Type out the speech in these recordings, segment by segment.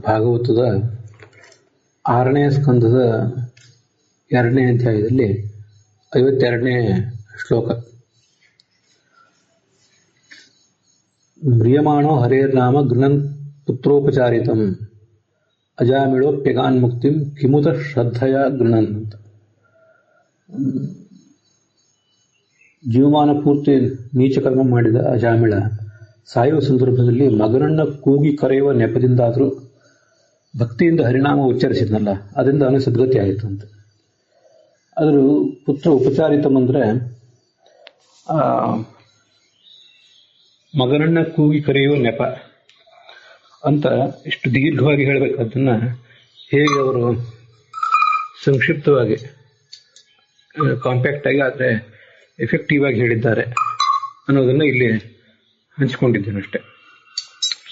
ಭಾಗವತದ 6ನೇ ಸ್ಕಂದದ 2ನೇ ಅಧ್ಯಾಯದಲ್ಲಿ 52ನೇ ಶ್ಲೋಕ. ಮ್ರಿಯಮಾಣೋ ಹರೇರ್ನಾಮ ಗೃಹನ್ ಪುತ್ರೋಪಚಾರಿತಂ ಅಜಾಮಿಳೋಪ್ಯಗಾನ್ ಮುಕ್ತಿಂ ಕಿಮುತ ಶ್ರದ್ಧೆಯ ಗೃಹನ್ ಅಂತ. ಜೀವಮಾನ ಪೂರ್ತಿ ನೀಚಕರ್ಮ ಮಾಡಿದ ಅಜಾಮಿಳ ಸಾಯುವ ಸಂದರ್ಭದಲ್ಲಿ ಮಗನನ್ನ ಕೂಗಿ ಕರೆಯುವ ನೆಪದಿಂದಾದರೂ ಭಕ್ತಿಯಿಂದ ಹರಿನಾಮ ಉಚ್ಚರಿಸಿದ್ನಲ್ಲ, ಅದರಿಂದ ಅವನಿಗೆ ಸದ್ಗತಿ ಆಯಿತು ಅಂತ. ಆದರೂ ಪುತ್ರ ಉಪಚಾರಿತಂ ಅಂದರೆ ಮಗನನ್ನ ಕೂಗಿ ಕರೆಯುವ ನೆಪ ಅಂತ ಇಷ್ಟು ದೀರ್ಘವಾಗಿ ಹೇಳಬೇಕು. ಅದನ್ನ ಹೇಗೆ ಅವರು ಸಂಕ್ಷಿಪ್ತವಾಗಿ ಕಾಂಪ್ಯಾಕ್ಟ್ ಆಗಿ ಆದರೆ ಎಫೆಕ್ಟಿವ್ ಆಗಿ ಹೇಳಿದ್ದಾರೆ ಅನ್ನೋದನ್ನ ಇಲ್ಲಿ ಹಂಚಿಕೊಂಡಿದ್ದೇನೆ ಅಷ್ಟೆ.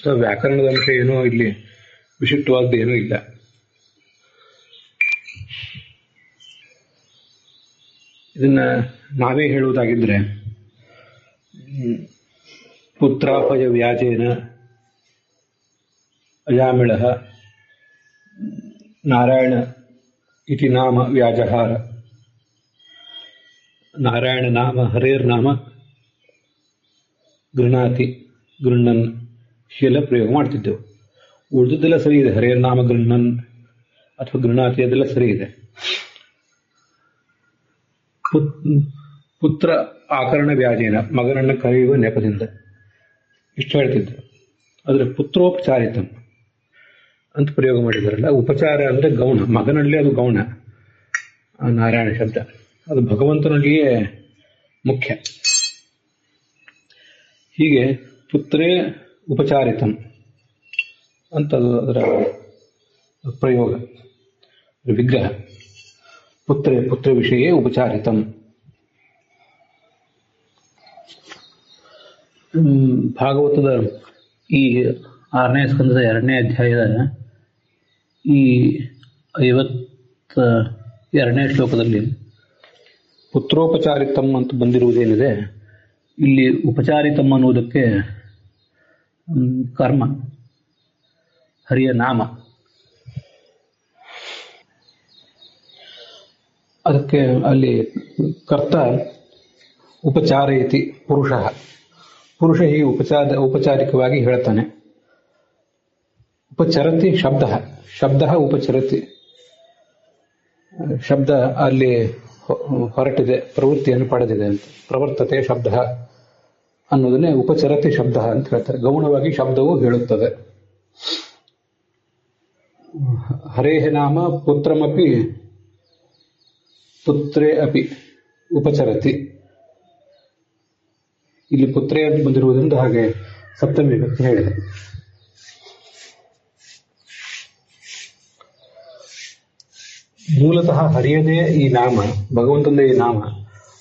ಸೊ ವ್ಯಾಕರಣದ ಅಂಶ ಏನೋ ಇಲ್ಲಿ ವಿಶಿಷ್ಟವಾದ್ದು ಏನೂ ಇಲ್ಲ. ಇದನ್ನ ನಾವೇ ಹೇಳುವುದಾಗಿದ್ರೆ, ಪುತ್ರಾಪಯ ವ್ಯಾಜೇನ ಅಜಾಮಿಳ ನಾರಾಯಣ ಇತಿ ನಾಮ ವ್ಯಾಜಹಾರ, ನಾರಾಯಣ ನಾಮ ಹರೇರ್ನಾಮ ಗೃಹಣಾತಿ ಗೃಹಣನ್ ಹೀಗೆಲ್ಲ ಪ್ರಯೋಗ ಮಾಡ್ತಿದ್ದೆವು. ಉಳಿದದ್ದೆಲ್ಲ ಸರಿ ಇದೆ, ಹರೇರ್ನಾಮ ಗೃಹಣನ್ ಅಥವಾ ಗೃಹಣಾತಿ ಅದೆಲ್ಲ ಸರಿ ಇದೆ. ಪುತ್ರ ಆಕರಣ ವ್ಯಾಜೇನ, ಮಗನನ್ನ ಕರೆಯುವ ನೆಪದಿಂದ ಇಷ್ಟು ಹೇಳ್ತಿದ್ದೆ. ಆದರೆ ಪುತ್ರೋಪಚಾರಿತಂ ಅಂತ ಪ್ರಯೋಗ ಮಾಡಿದಾರಲ್ಲ, ಉಪಚಾರ ಅಂದ್ರೆ ಗೌಣ, ಮಗನಲ್ಲಿ ಅದು ಗೌಣ. ನಾರಾಯಣ ಶಬ್ದ ಅದು ಭಗವಂತನಲ್ಲಿಯೇ ಮುಖ್ಯ. ಹೀಗೆ ಪುತ್ರೇ ಉಪಚಾರಿತಂ ಅಂತ ಅದರ ಪ್ರಯೋಗ, ವಿಗ್ರಹ. ಪುತ್ರ ವಿಷಯ ಉಪಚಾರಿತಂ. ಭಾಗವತದ ಈ 6ನೇ ಸ್ಕಂದದ 2ನೇ ಅಧ್ಯಾಯದ ಈ 52ನೇ ಶ್ಲೋಕದಲ್ಲಿ ಪುತ್ರೋಪಚಾರಿತಂ ಅಂತ ಬಂದಿರುವುದೇನಿದೆ, ಇಲ್ಲಿ ಉಪಚಾರಿತಂ ಅನ್ನುವುದಕ್ಕೆ ಕರ್ಮ, ಹರಿಯ ನಾಮ. ಅದಕ್ಕೆ ಅಲ್ಲಿ ಕರ್ತ ಉಪಚಾರಯತಿ ಪುರುಷ ಹೀಗೆ ಔಪಚಾರಿಕವಾಗಿ ಹೇಳ್ತಾನೆ. ಉಪಚರತಿ ಶಬ್ದ ಉಪಚರತಿ, ಶಬ್ದ ಅಲ್ಲಿ ಹೊರಟಿದೆ, ಪ್ರವೃತ್ತಿಯನ್ನು ಪಡೆದಿದೆ ಅಂತ. ಪ್ರವರ್ತತೆ ಶಬ್ದ ಅನ್ನೋದನ್ನೇ ಉಪಚರತಿ ಶಬ್ದ ಅಂತ ಹೇಳ್ತಾರೆ. ಗೌಣವಾಗಿ ಶಬ್ದವು ಹೇಳುತ್ತದೆ. ಹರೇಹ ನಾಮ ಪುತ್ರಮಪಿ ಪುತ್ರೇ ಅಪಿ ಉಪಚರತಿ. ಇಲ್ಲಿ ಪುತ್ರೇ ಅಂತ ಬಂದಿರುವುದರಿಂದ ಹಾಗೆ ಸಪ್ತಮಿ ವಿಭಕ್ತಿ ಹೇಳಿದೆ. ಮೂಲತಃ ಹರಿಯದೇ ಈ ನಾಮ, ಭಗವಂತನ ಈ ನಾಮ,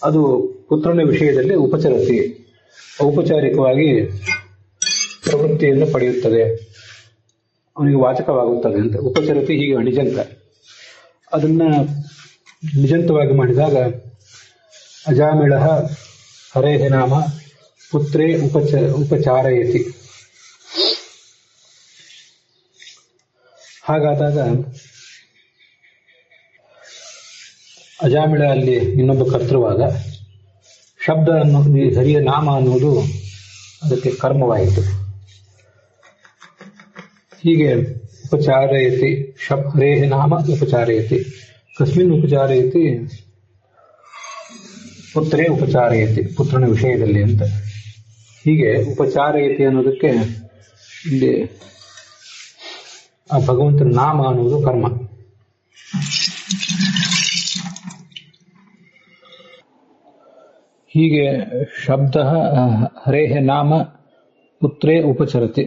ಅದು ಪುತ್ರನ ವಿಷಯದಲ್ಲಿ ಉಪಚರತಿ, ಔಪಚಾರಿಕವಾಗಿ ಪ್ರವೃತ್ತಿಯನ್ನು ಪಡೆಯುತ್ತದೆ, ಅವನಿಗೆ ವಾಚಕವಾಗುತ್ತದೆ ಅಂತ. ಉಪಚರತಿ ಹೀಗೆ ಅಣಿಜಂತ. ಅದನ್ನ ನಿಜಂತವಾಗಿ ಮಾಡಿದಾಗ ಅಜಾಮಿಳ ಹರೇಹ ನಾಮ ಪುತ್ರೇ ಉಪಚಾರಯತಿ. ಹಾಗಾದಾಗ ಅಜಾಮಿಳ ಅಲ್ಲಿ ಇನ್ನೊಬ್ಬ ಕರ್ತೃವಾಗ, ಶಬ್ದ ಅನ್ನೋದು, ಹರಿಯ ನಾಮ ಅನ್ನೋದು ಅದಕ್ಕೆ ಕರ್ಮವಾಯಿತು. ಹೀಗೆ ಉಪಚಾರಯತಿ, ಹರೇಹ ನಾಮ ಉಪಚಾರಯತಿ. ಕಸ್ಮಿನ್ ಉಪಚಾರಯತಿ? ಪುತ್ರೇ ಉಪಚಾರಯತಿ, ಪುತ್ರನ ವಿಷಯದಲ್ಲಿ ಅಂತ. ಹೀಗೆ ಉಪಚಾರಯತಿ ಅನ್ನೋದಕ್ಕೆ ಇಲ್ಲಿ ಆ ಭಗವಂತನ ನಾಮ ಅನ್ನೋದು ಕರ್ಮ. ಹೀಗೆ ಶಬ್ದ ಹರೇಹ ನಾಮ ಪುತ್ರೇ ಉಪಚರತಿ,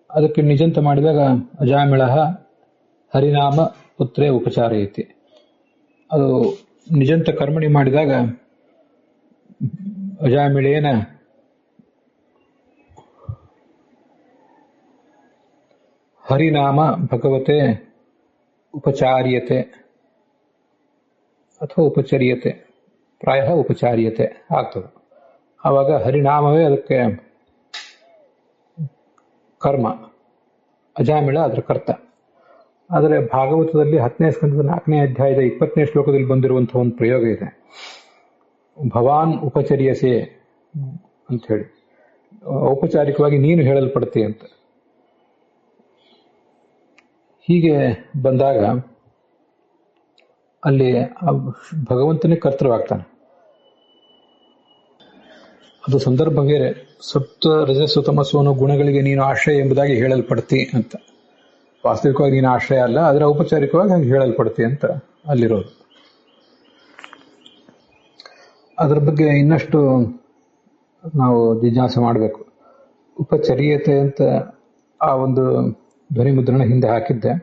ಅದಕ್ಕೆ ನಿಜಂತ ಮಾಡಿದಾಗ ಅಜಾಮಿಳ ಹರಿನಾಮ ಪುತ್ರೇ ಉಪಚಾರಯತಿ. ಅದು ನಿಜಂತ ಕರ್ಮಣಿ ಮಾಡಿದಾಗ ಅಜಾಮಿಳೇನ ಹರಿನಾಮ ಭಗವತೆ ಉಪಚಾರ್ಯತೆ ಅಥವಾ ಉಪಚರ್ಯತೆ, ಪ್ರಾಯ ಉಪಚಾರ್ಯತೆ ಆಗ್ತದೆ. ಆವಾಗ ಹರಿನಾಮವೇ ಅದಕ್ಕೆ ಕರ್ಮ, ಅಜಾಮಿಳ ಅದರ ಕರ್ತ. ಆದರೆ ಭಾಗವತದಲ್ಲಿ 10ನೇ ಸ್ಕಂದದ 4ನೇ ಅಧ್ಯಾಯದ 20ನೇ ಶ್ಲೋಕದಲ್ಲಿ ಬಂದಿರುವಂತಹ ಒಂದು ಪ್ರಯೋಗ ಇದೆ. ಭವಾನ್ ಉಪಚರ್ಯಸೆ ಅಂತ ಹೇಳಿ, ಔಪಚಾರಿಕವಾಗಿ ನೀನು ಹೇಳಲ್ಪಡ್ತೀಯ ಅಂತ. ಹೀಗೆ ಬಂದಾಗ ಅಲ್ಲಿ ಭಗವಂತನೇ ಕರ್ತೃವಾಗ್ತಾನೆ. ಅದು ಸಂದರ್ಭ ಬೇರೆ. ಸತ್ವ ರಜಸ್ಸು ತಮಸ್ಸು ಅನ್ನೋ ಗುಣಗಳಿಗೆ ನೀನು ಆಶ್ರಯ ಎಂಬುದಾಗಿ ಹೇಳಲ್ಪಡ್ತಿ ಅಂತ. ವಾಸ್ತವಿಕವಾಗಿ ನೀನು ಆಶ್ರಯ ಅಲ್ಲ, ಆದರೆ ಔಪಚಾರಿಕವಾಗಿ ಹಂಗೆ ಹೇಳಲ್ಪಡ್ತಿ ಅಂತ ಅಲ್ಲಿರೋದು. ಅದರ ಬಗ್ಗೆ ಇನ್ನಷ್ಟು ನಾವು ಜಿಜ್ಞಾಸೆ ಮಾಡಬೇಕು. ಉಪಚರ್ಯತೆ ಅಂತ ಆ ಒಂದು ಧ್ವನಿ ಮುದ್ರಣ ಹಿಂದೆ ಹಾಕಿದ್ದೆ.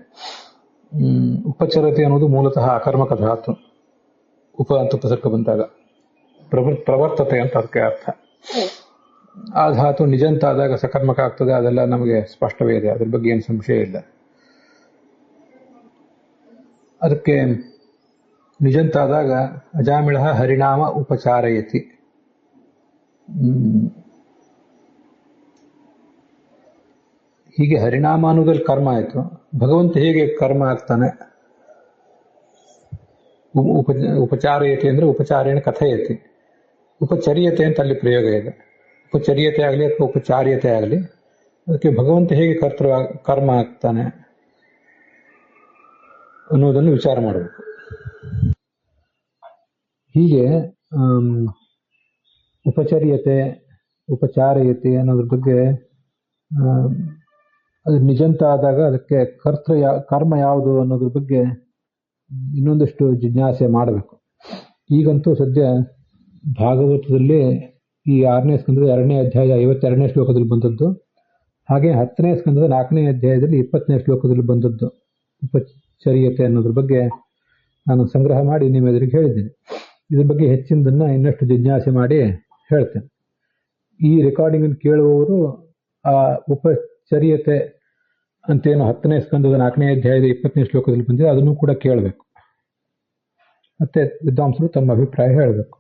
ಉಪಚರತೆ ಅನ್ನೋದು ಮೂಲತಃ ಅಕರ್ಮಕ ಧಾತು. ಉಪ ಅಂತ ಉಪಸರ್ಗ ಬಂದಾಗ ಪ್ರವರ್ತತೆ ಅಂತ ಅದಕ್ಕೆ ಅರ್ಥ. ಆ ಧಾತು ನಿಜಂತ ಆದಾಗ ಸಕರ್ಮಕ ಆಗ್ತದೆ, ಅದೆಲ್ಲ ನಮಗೆ ಸ್ಪಷ್ಟವೇ ಇದೆ, ಅದ್ರ ಬಗ್ಗೆ ಏನು ಸಂಶಯ ಇಲ್ಲ. ಅದಕ್ಕೆ ನಿಜಂತ ಆದಾಗ ಅಜಾಮಿಳ ಹರಿನಾಮ ಉಪಚಾರಯತಿ. ಹೀಗೆ ಹರಿನಾಮ ಅನ್ನೋದಲ್ಲಿ ಕರ್ಮ ಆಯಿತು. ಭಗವಂತ ಹೇಗೆ ಕರ್ಮ ಆಗ್ತಾನೆ? ಉಪಚಾರಯತಿ ಅಂದ್ರೆ ಉಪಚಾರೇಣ ಕಥೆಯತಿ. ಉಪಚರ್ಯತೆ ಅಂತ ಅಲ್ಲಿ ಪ್ರಯೋಗ ಇದೆ. ಉಪಚರ್ಯತೆ ಆಗಲಿ ಅಥವಾ ಉಪಚಾರ್ಯತೆ ಆಗಲಿ, ಅದಕ್ಕೆ ಭಗವಂತ ಹೇಗೆ ಕರ್ಮ ಆಗ್ತಾನೆ ಅನ್ನೋದನ್ನು ವಿಚಾರ ಮಾಡಬೇಕು. ಹೀಗೆ ಉಪಚರ್ಯತೆ ಉಪಚಾರಯತೆ ಅನ್ನೋದ್ರ ಬಗ್ಗೆ ಅದು ನಿಜಂತ ಆದಾಗ ಅದಕ್ಕೆ ಕರ್ಮ ಯಾವುದು ಅನ್ನೋದ್ರ ಬಗ್ಗೆ ಇನ್ನೊಂದಷ್ಟು ಜಿಜ್ಞಾಸೆ ಮಾಡಬೇಕು. ಈಗಂತೂ ಸದ್ಯ ಭಾಗವತದಲ್ಲಿ ಈ 6ನೇ ಸ್ಕಂದದ 2ನೇ ಅಧ್ಯಾಯ 52ನೇ ಶ್ಲೋಕದಲ್ಲಿ ಬಂದದ್ದು, ಹಾಗೆ 10ನೇ ಸ್ಕಂದದ 4ನೇ ಅಧ್ಯಾಯದಲ್ಲಿ 20ನೇ ಶ್ಲೋಕದಲ್ಲಿ ಬಂದದ್ದು ಉಪಚರ್ಯತೆ ಅನ್ನೋದ್ರ ಬಗ್ಗೆ ನಾನು ಸಂಗ್ರಹ ಮಾಡಿ ನಿಮ್ಮ ಎದುರಿಗೆ ಹೇಳಿದ್ದೇನೆ. ಇದ್ರ ಬಗ್ಗೆ ಹೆಚ್ಚಿನದನ್ನ ಇನ್ನಷ್ಟು ಜಿಜ್ಞಾಸೆ ಮಾಡಿ ಹೇಳ್ತೇನೆ. ಈ ರೆಕಾರ್ಡಿಂಗ್ ಕೇಳುವವರು ಆ ಉಪಚರ್ಯತೆ ಅಂತೇನು 10ನೇ ಸ್ಕಂದದ 4ನೇ ಅಧ್ಯಾಯದ 20ನೇ ಶ್ಲೋಕದಲ್ಲಿ ಬಂದಿದೆ ಅದನ್ನು ಕೂಡ ಕೇಳಬೇಕು. ಮತ್ತೆ ವಿದ್ವಾಂಸರು ತಮ್ಮ ಅಭಿಪ್ರಾಯ ಹೇಳಬೇಕು.